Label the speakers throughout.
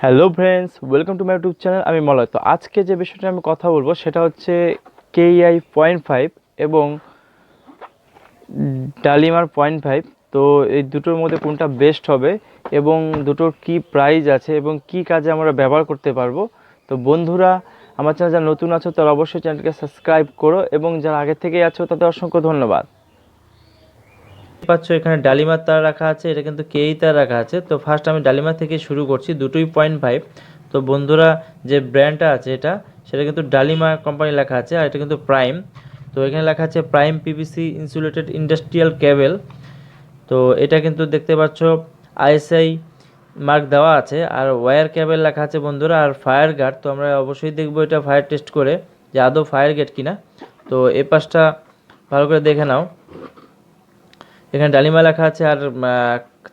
Speaker 1: Hello friends, welcome to my YouTube channel. আমি মলয়। তো আজকে যে বিষয়টা আমি কথা বলবো সেটা হচ্ছে কেআই 0.5 এবং ডালিমার 0.5। তো এই দুটোর মধ্যে কোনটা বেস্ট হবে এবং দুটোর কি প্রাইস আছে এবং কি কাজে আমরা ব্যবহার করতে পারবো। তো বন্ধুরা, আমার চ্যানেল যারা নতুন আছো তারা অবশ্যই চ্যানেলকে সাবস্ক্রাইব করো এবং যারা আগে থেকেই আছো তাদের অসংখ্য ধন্যবাদ। পাচ্ছ এখানে ডালিমার তার রাখা আছে, এটা কিন্তু কেই তার রাখা আছে। তো ফার্স্ট আমি ডালিমা থেকে শুরু করছি, দুটোই 0.5। তো বন্ধুরা, যে ব্র্যান্ডটা আছে এটা সেটা কিন্তু ডালিমা কোম্পানি লেখা আছে, আর এটা কিন্তু প্রাইম। তো এখানে লেখা আছে প্রাইম পিভিসি ইনসুলেটেড ইন্ডাস্ট্রিয়াল কেবল। তো এটা কিন্তু দেখতে পাচ্ছ আইএসআই মার্ক দেওয়া আছে, আর ওয়্যার কেবল লেখা আছে বন্ধুরা, আর ফায়ার গার্ড। তো আমরা অবশ্যই দেখবো এটা ফায়ার টেস্ট করে যে আদৌ ফায়ার গেট কিনা। তো এই পাশটা ভালো করে দেখে নাও, এখানে ডালিমা লেখা আছে, আর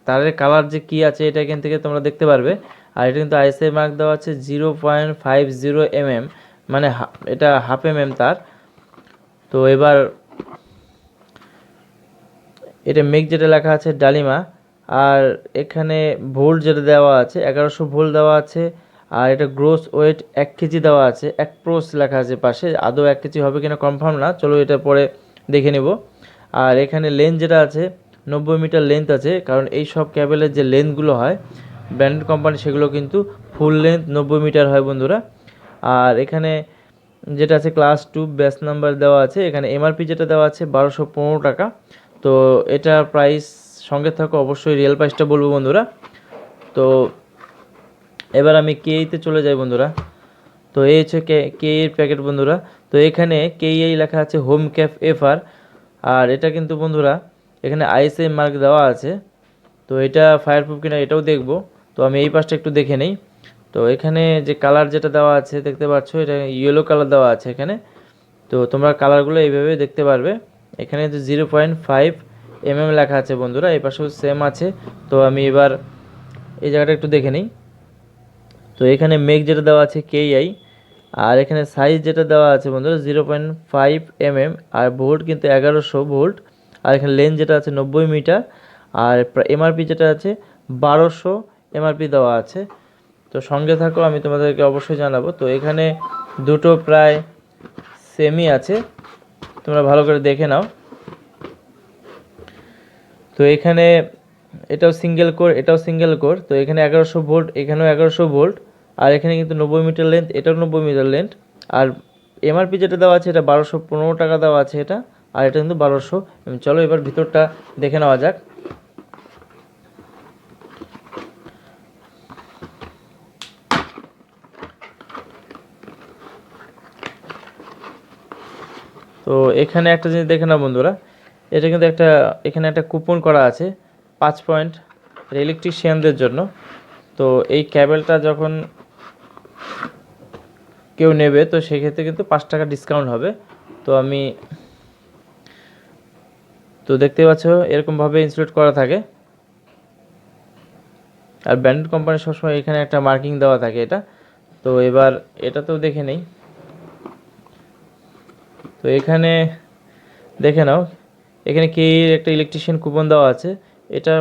Speaker 1: তারের কালার যে কী আছে এটা এখান থেকে তোমরা দেখতে পারবে। আর এটা কিন্তু আইএসআই মার্ক দেওয়া আছে 0.50 mm, মানে এটা হাফ তার। তো এবার এটা মেক যেটা লেখা আছে ডালিমা, আর এখানে ভোল্ট যেটা দেওয়া আছে 1100 ভোল্ট দেওয়া আছে। আর এটা গ্রোস ওয়েট 1 কেজি দেওয়া আছে, 1 প্রোস লেখা আছে পাশে। আদৌ 1 কেজি হবে কিনা কনফার্ম না, চলো এটা পরে দেখে নেব। আর এখানে লেন্থ যেটা আছে 90 মিটার লেন্থ আছে, কারণ এই সব ক্যাবেলের যে লেন্থগুলো হয় ব্র্যান্ডেড কোম্পানি সেগুলো কিন্তু ফুল লেন্থ 90 মিটার হয় বন্ধুরা। আর এখানে যেটা আছে ক্লাস 2 ব্যাচ নাম্বার দেওয়া আছে, এখানে এমআরপি যেটা দেওয়া আছে 1215 টাকা। তো এটার প্রাইস সঙ্গে থাকো, অবশ্যই রিয়েল প্রাইসটা বলবো বন্ধুরা। তো এবার আমি কেইতে চলে যাই বন্ধুরা। তো এই হচ্ছে কেইয়ের প্যাকেট বন্ধুরা। তো এখানে কেই লেখা আছে হোম ক্যাফ এফআর, আর এটা কিন্তু বন্ধুরা এখানে আইএসআই মার্ক দেওয়া আছে। তো এটা ফায়ারপ্রুফ কিনা এটাও দেখব। তো আমি এই পাশটা একটু দেখে নেই। তো এখানে যে কালার যেটা দেওয়া আছে দেখতে পাচ্ছ, এটা ইয়েলো কালার দেওয়া আছে এখানে। তো তোমরা কালারগুলো এইভাবে দেখতে পারবে। এখানে যে 0.5 mm লেখা আছে বন্ধুরা, এই পাশেও সেম আছে। তো আমি এবার এই জায়গাটা একটু দেখে নিই। তো এখানে মেক যেটা দেওয়া আছে কেআই, আর এখানে সাইজ যেটা দেওয়া আছে বন্ধুরা 0.5 mm, আর ভোল্ট কিন্তু 1100 ভোল্ট। আর এখানে লেন্থ যেটা আছে 90 মিটার, আর এমআরপি যেটা আছে 1200 এমআরপি দেওয়া আছে। তো সঙ্গে থাকো, আমি তোমাদেরকে অবশ্যই জানাবো। তো এখানে দুটো প্রায় সেমই আছে, তোমরা ভালো করে দেখে নাও। তো এখানে এটাও সিঙ্গেল কোর, এটাও সিঙ্গেল কোর। তো এখানে 1100 ভোল্ট, এখানেও 1100 ভোল্ট। আর এখানে কিন্তু 90 মিটার লেন্থ, এটাও 90 মিটার লেন্থ। আর এমআরপি যেটা দেওয়া আছে এটা 1215 টাকা দেওয়া আছে এটা, আর এটা কিন্তু 1200। চলো এবার ভিতরটা দেখে নেওয়া যাক। তো এখানে একটা জিনিস দেখে নাও বন্ধুরা, এটা কিন্তু এখানে একটা কুপন করা আছে 5 পয়েন্ট ইলেকট্রিশিয়ানদের জন্য। তো এই ক্যাবেলটা যখন কেউ নেবে তো সেক্ষেত্রে কিন্তু 5 টাকা ডিসকাউন্ট হবে। তো আমি তো দেখতে পাচ্ছ এরকমভাবে ইনস্টলেট করা থাকে, আর ব্র্যান্ডেড কোম্পানি সবসময় এখানে একটা মার্কিং দেওয়া থাকে এটা। তো এবার এটাতেও দেখে নেই। তো এখানে দেখে নাও, এখানে কে একটা ইলেকট্রিশিয়ান কুপন দেওয়া আছে, এটা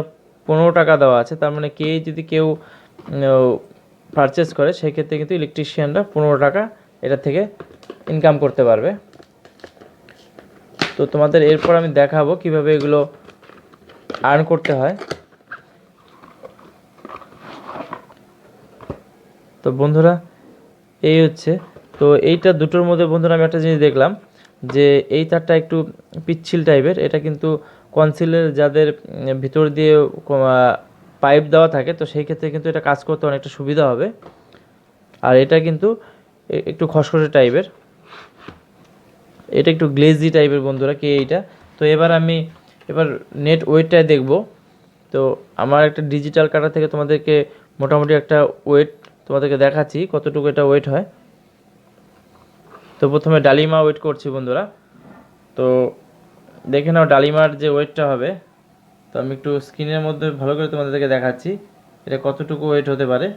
Speaker 1: 15 টাকা দেওয়া আছে। তার মানে কে যদি কেউ পারচেস করে সেক্ষেত্রে কিন্তু ইলেকট্রিশিয়ানরা 15 টাকা এটা থেকে ইনকাম করতে পারবে। তো তোমাদের এরপর আমি দেখাবো কিভাবে এগুলো আর্ন করতে হয়। তো বন্ধুরা এই হচ্ছে, তো এইটা দুটোর মধ্যে বন্ধুরা আমি একটা জিনিস দেখলাম যে এই তারটা একটু পিচ্ছিল টাইপের। এটা কিন্তু কনসিলের যাদের ভিতর দিয়ে পাইপ দেওয়া থাকে তো সেই ক্ষেত্রে কিন্তু এটা কাজ করতে অনেকটা সুবিধা হবে। আর এটা কিন্তু একটু খসখসে টাইপের, এটা একটু গ্লেজি টাইপের বন্ধুরা কে এইটা। তো এবার নেট ওয়েটটা দেখব। তো আমার একটা ডিজিটাল কাটার থেকে তোমাদেরকে মোটামুটি একটা ওয়েট তোমাদেরকে দেখাচ্ছি কতটুকু এটা ওয়েট হয়। তো প্রথমে ডালিমা ওয়েট করছি বন্ধুরা। তো দেখে নাও ডালিমার যে ওয়েটটা হবে। তো আমি একটু স্ক্রিনের মধ্যে ভালো করে তোমাদেরকে দেখাচ্ছি এটা কতটুকু ওয়েট হতে পারে।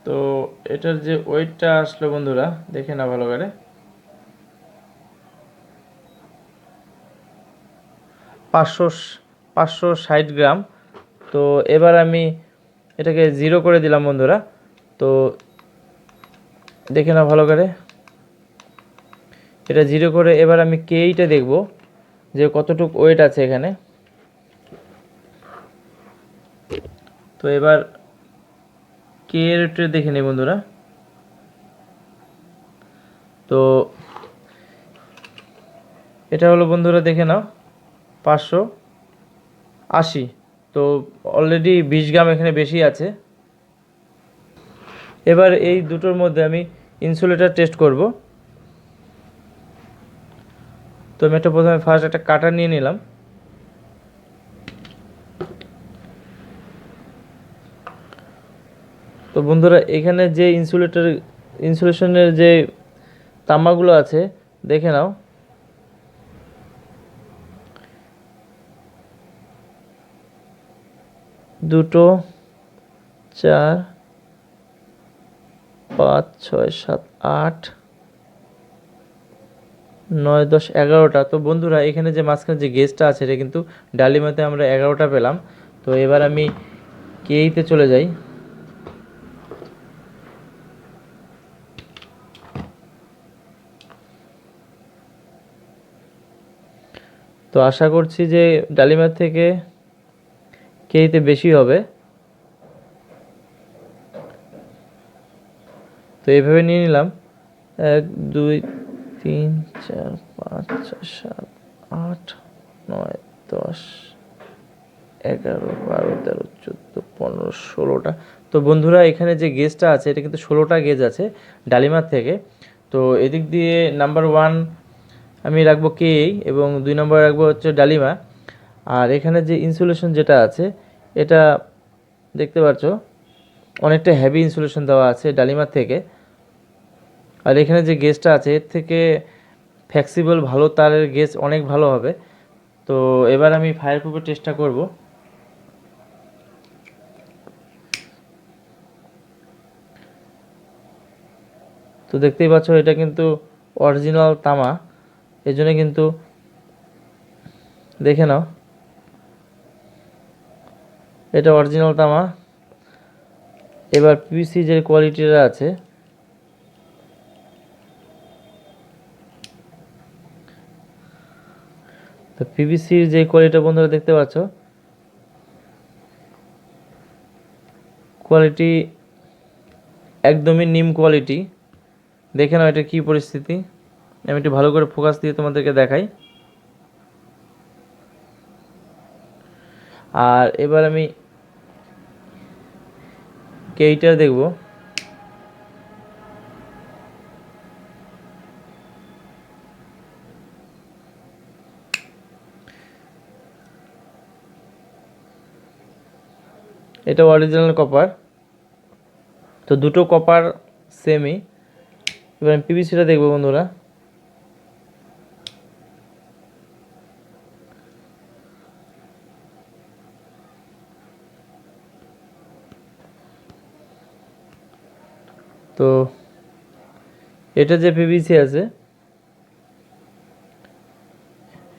Speaker 1: তো এটার যে ওয়েটটা আসলো বন্ধুরা দেখে নাও ভালো করে, 560 গ্রাম। তো এবার আমি এটাকে 0 করে দিলাম বন্ধুরা। তো দেখে নাও ভালো করে, এটা 0 করে এবার আমি কেইটা দেখব যে কতটুকু ওয়েট আছে এখানে। তো এবার কে এর ওয়েটটা দেখে নিই বন্ধুরা। তো এটা হলো বন্ধুরা, দেখে নাও 580। তো অলরেডি 20 গ্রাম এখানে বেশি আছে। এবার এই দুটোর মধ্যে আমি ইনসুলেটর টেস্ট করব। তো আমি প্রথমে ফার্স্ট একটা কাটার নিয়ে নিলাম। তো বন্ধুরা এখানে যে ইনসুলেশনের যে তামাগুলো আছে দেখে নাও। দুটো, 4, 5, 6, 7, 8, 9, 10, 11টা। তো বন্ধুরা এখানে যে মাঝখানে যে গেজটা আছে এটা কিন্তু ডালিমাতে আমরা 11টা পেলাম। তো এবার আমি কেইতে চলে যাই। তো আশা করছি যে ডালিমার থেকে কেইতে বেশি হবে। তো এইভাবে নিয়ে নিলাম 1, 2, 3, 4, 5, 6, 7, 8, 9, 10, 11, 12, 13, 14, 15, 16টা। তো বন্ধুরা এখানে যে গেজটা আছে এটা কিন্তু 16টা গেজ আছে ডালিমার থেকে। তো এদিক দিয়ে নাম্বার 1 আমি রাখবো কেই এবং 2 নম্বরে রাখবো হচ্ছে ডালিমা। আর এখানে যে ইনসুলেশন যেটা আছে এটা দেখতে পাচ্ছ অনেকটা হেভি ইনসুলেশন দেওয়া আছে ডালিমার থেকে। আর এখানে যে গেজটা আছে এর থেকে ফ্লেক্সিবল ভালো তারের গেজ অনেক ভালো হবে। তো এবার আমি ফায়ার প্রুফের চেষ্টা করব। তো দেখতেই পাচ্ছ এটা কিন্তু অরিজিনাল তামা, এই জন্য কিন্তু দেখে নাও এটা অরিজিনাল তামা। এবার পিভিসি যে কোয়ালিটিটা আছে তো পিভিসির যে কোয়ালিটি বন্ধুরা দেখতে পাচ্ছ কোয়ালিটি একদমই নিম কোয়ালিটি। দেখে নাও এটা কি পরিস্থিতি। আমি একটু ভালো করে ফোকাস দিয়ে তোমাদেরকে দেখাই। আর এবার আমি কেইটা দেখব। এটা অরিজিনাল কপার। তো দুটো কপার সেমই। এবার আমি পিভিসিটা দেখবো বন্ধুরা। তো এটা যে পিভিসি আছে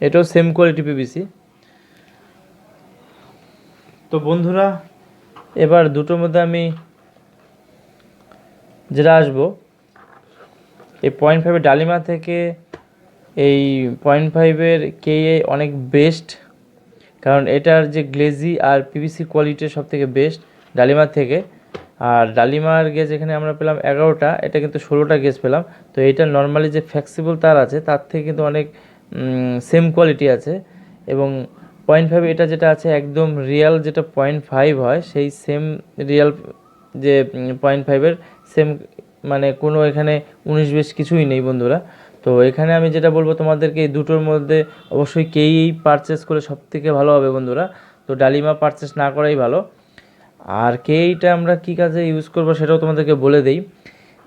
Speaker 1: এটাও সেম কোয়ালিটি পিভিসি। তো বন্ধুরা এবার দুটোর মধ্যে আমি যেটা আসবো এই 0.5 ডালিমা থেকে এই 0.5 কে অনেক বেস্ট, কারণ এটার যে গ্লেজি আর পিভিসি কোয়ালিটি সব থেকে বেস্ট ডালিমার থেকে। আর ডালিমার গেজ এখানে আমরা পেলাম 11টা, এটা কিন্তু 16টা গেজ পেলাম। তো এটা নর্মালি যে ফ্লেক্সিবল তার আছে তার থেকে কিন্তু অনেক সেম কোয়ালিটি আছে। এবং 0.5 এটা যেটা আছে একদম রিয়াল যেটা 0.5 হয় সেই সেম রিয়াল যে 0.5 সেম, মানে কোনো এখানে 19-20 কিছুই নেই বন্ধুরা। তো এখানে আমি যেটা বলবো তোমাদেরকে এই দুটোর মধ্যে অবশ্যই কেই পারচেস করে সব থেকে ভালো হবে বন্ধুরা। তো ডালিমা পারচেস না করাই ভালো। আর কেইটা আমরা কী কাজে ইউজ করবো সেটাও তোমাদেরকে বলে দেই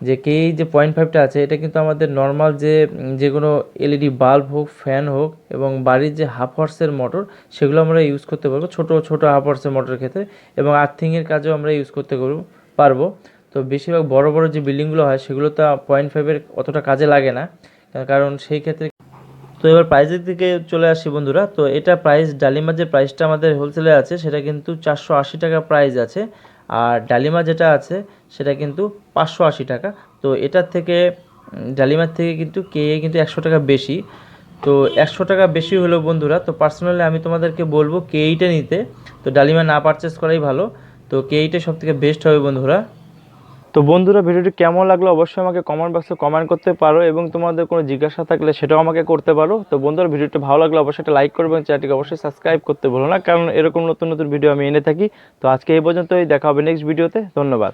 Speaker 1: যে কেই যে 0.5টা আছে এটা কিন্তু আমাদের নর্মাল যে কোনো এলইডি বাল্ব হোক, ফ্যান হোক এবং বাড়ির যে হাফ হর্সের মোটর সেগুলো আমরা ইউজ করতে পারবো, ছোটো ছোটো হাফ হর্সের মোটরের ক্ষেত্রে। এবং আর্থিংয়ের কাজেও আমরা ইউজ করতে পারবো। তো বেশিরভাগ বড় বড় যে বিল্ডিংগুলো হয় সেগুলো তো 0.5 অতটা কাজে লাগে না, কারণ সেই ক্ষেত্রে তো এবার প্রাইসের দিকে চলে আসি বন্ধুরা। তো এটা প্রাইস, ডালিমার যে প্রাইসটা আমাদের হোলসেলে আছে সেটা কিন্তু 480 টাকা প্রাইস আছে, আর ডালিমা যেটা আছে সেটা কিন্তু 580 টাকা। তো এটার থেকে ডালিমার থেকে কিন্তু কিন্তু 100 টাকা বেশি। তো 100 টাকা বেশি হলো বন্ধুরা, তো পার্সোনালি আমি তোমাদেরকে বলবো কেইটা নিতে, তো ডালিমা না পারচেস করাই ভালো। তো কেইটা সব থেকে বেস্ট হবে বন্ধুরা। তো বন্ধুরা, ভিডিওটি কেমন লাগলো অবশ্যই আমাকে কমেন্ট বক্সে কমেন্ট করতে পারো, এবং তোমাদের কোনো জিজ্ঞাসা থাকলে সেটাও আমাকে করতে পারো। তো বন্ধুরা, ভিডিওটি ভালো লাগলে অবশ্যই একটা লাইক করবে এবং চ্যানেলটিকে অবশ্যই সাবস্ক্রাইব করতে ভুলো না, কারণ এরকম নতুন নতুন ভিডিও আমি এনে থাকি। তো আজকে এই পর্যন্তই, দেখা হবে নেক্সট ভিডিওতে। ধন্যবাদ।